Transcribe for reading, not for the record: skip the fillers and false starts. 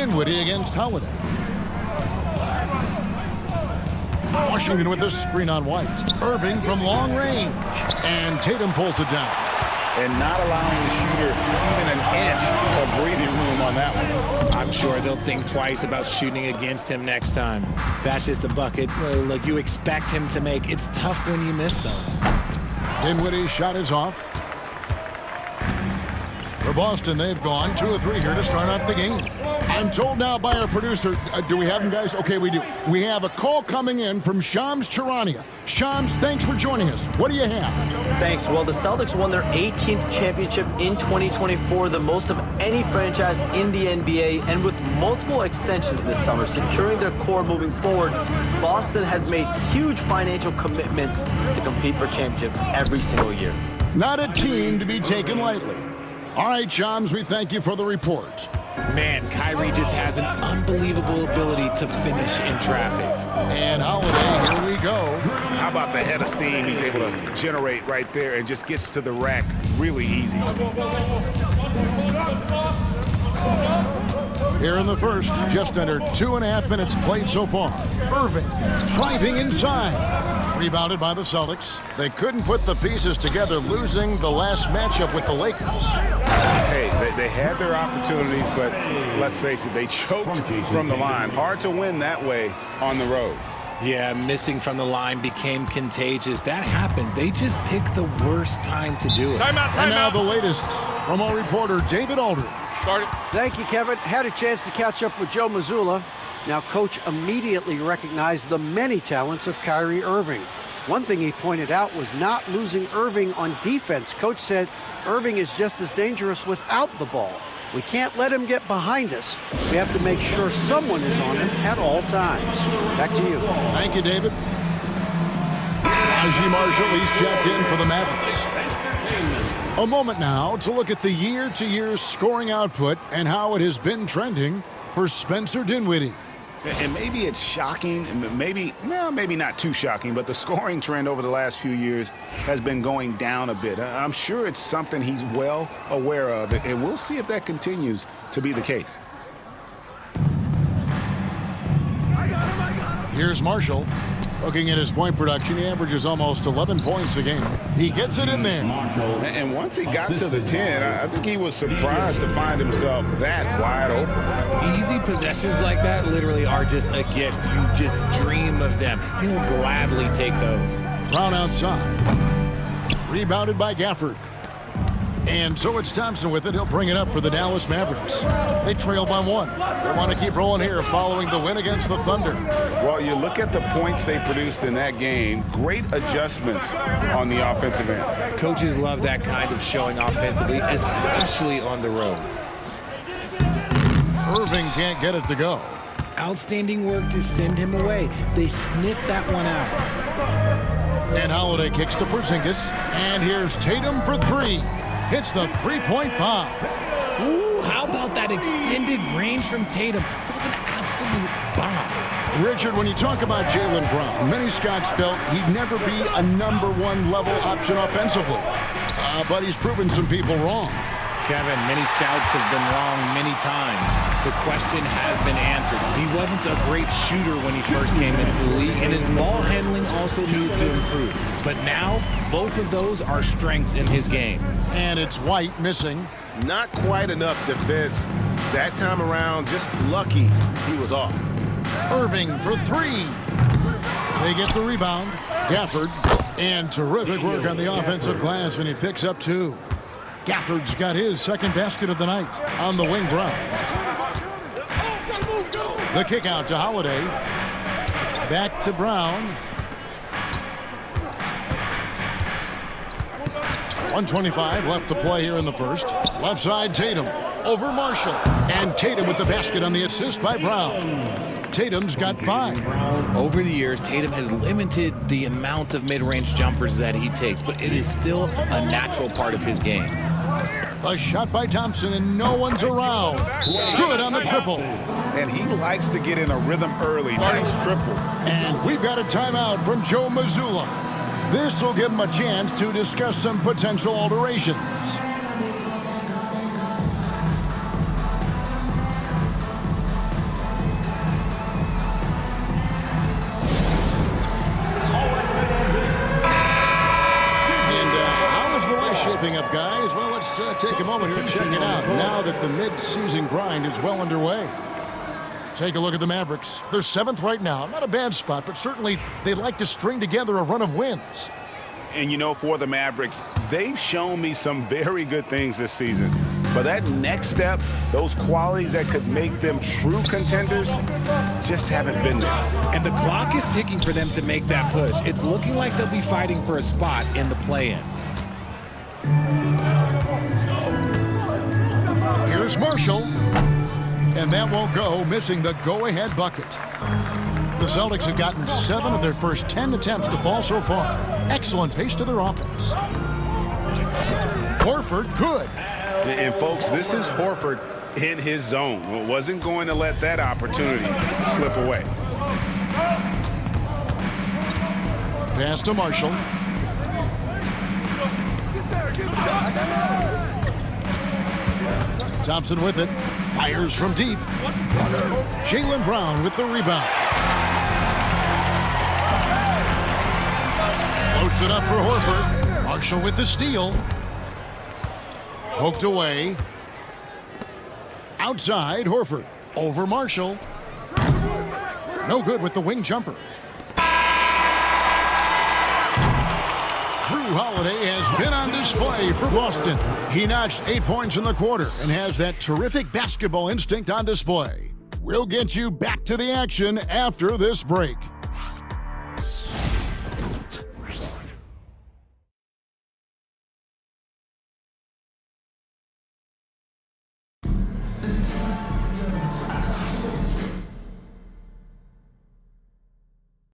Dinwiddie against Holiday. Washington with a screen on White. Irving from long range. And Tatum pulls it down. And not allowing the shooter even an inch of breathing room on that one. I'm sure they'll think twice about shooting against him next time. That's just a bucket like you expect him to make. It's tough when you miss those. Dinwiddie's shot is off. For Boston, they've gone 2 of 3 here to start out the game. I'm told now by our producer, do we have him, guys? Okay, we do. We have a call coming in from Shams Charania. Shams, thanks for joining us. What do you have? Thanks. Well, the Celtics won their 18th championship in 2024, the most of any franchise in the NBA, and with multiple extensions this summer, securing their core moving forward, Boston has made huge financial commitments to compete for championships every single year. Not a team to be taken lightly. All right, Shams, we thank you for the report. Man, Kyrie just has an unbelievable ability to finish in traffic. And Holiday, here we go. How about the head of steam he's able to generate right there and just gets to the rack really easy. Here in the first, just under 2.5 minutes played so far. Irving driving inside. Rebounded by the Celtics. They couldn't put the pieces together, losing the last matchup with the Lakers. Hey, they had their opportunities, but let's face it, they choked from the line. Hard to win that way on the road. Yeah, missing from the line became contagious. That happens. They just pick the worst time to do it. And now the latest from our reporter, David Aldridge. Thank you, Kevin. Had a chance to catch up with Joe Mazzulla. Now, Coach immediately recognized the many talents of Kyrie Irving. One thing he pointed out was not losing Irving on defense. Coach said Irving is just as dangerous without the ball. We can't let him get behind us. We have to make sure someone is on him at all times. Back to you. Thank you, David. Najee Marshall, he's checked in for the Mavericks. A moment now to look at the year-to-year scoring output and how it has been trending for Spencer Dinwiddie. And maybe it's shocking, maybe not too shocking, but the scoring trend over the last few years has been going down a bit. I'm sure it's something he's well aware of, and we'll see if that continues to be the case. Here's Marshall. Looking at his point production, he averages almost 11 points a game. He gets it in there. And once he got to the 10, I think he was surprised to find himself that wide open. Easy possessions like that literally are just a gift. You just dream of them. He'll gladly take those. Brown outside. Rebounded by Gafford. And so it's Thompson with it. He'll bring it up for the Dallas Mavericks. They trail by 1. They want to keep rolling here following the win against the Thunder. Well, you look at the points they produced in that game. Great adjustments on the offensive end. Coaches love that kind of showing offensively, especially on the road. Irving can't get it to go. Outstanding work to send him away. They sniffed that one out. And Holiday kicks to Porzingis. And here's Tatum for 3. Hits the three-point bomb. Ooh, how about that extended range from Tatum? That was an absolute bomb. Richard, when you talk about Jaylen Brown, many scouts felt he'd never be a #1 level option offensively. But he's proven some people wrong. Kevin, many scouts have been wrong many times. The question has been answered. He wasn't a great shooter when he first came into the league, and his ball handling also needed to improve. But now, both of those are strengths in his game. And it's White missing. Not quite enough defense. That time around, just lucky he was off. Irving for 3. They get the rebound. Gafford. And terrific work on the offensive glass, and he picks up 2. Gafford's got his second basket of the night on the wing. Brown. The kick out to Holiday. Back to Brown. 1:25 left to play here in the first. Left side, Tatum. Over Marshall. And Tatum with the basket on the assist by Brown. Tatum's got 5. Over the years, Tatum has limited the amount of mid-range jumpers that he takes, but it is still a natural part of his game. A shot by Thompson, and no one's around. Good on the triple. And he likes to get in a rhythm early. Nice triple. And we've got a timeout from Joe Mazzulla. This will give him a chance to discuss some potential alterations. shaping up, guys? Well, let's take a moment here and check it out now that the mid-season grind is well underway. Take a look at the Mavericks. They're 7th right now. Not a bad spot, but certainly they'd like to string together a run of wins. And, you know, for the Mavericks, they've shown me some very good things this season. But that next step, those qualities that could make them true contenders, just haven't been there. And the clock is ticking for them to make that push. It's looking like they'll be fighting for a spot in the play-in. Here's Marshall. And that won't go, missing the go-ahead bucket. The Celtics have gotten 7 of their first 10 attempts to fall so far. Excellent pace to their offense. Horford, good. And, folks, this is Horford in his zone. Wasn't going to let that opportunity slip away. Pass to Marshall. Thompson with it. Fires from deep. Jaylen Brown with the rebound. Floats it up for Horford. Marshall with the steal. Poked away. Outside, Horford. Over Marshall. No good with the wing jumper. Jrue Holiday has been on display for Boston. He notched 8 points in the quarter and has that terrific basketball instinct on display. We'll get you back to the action after this break.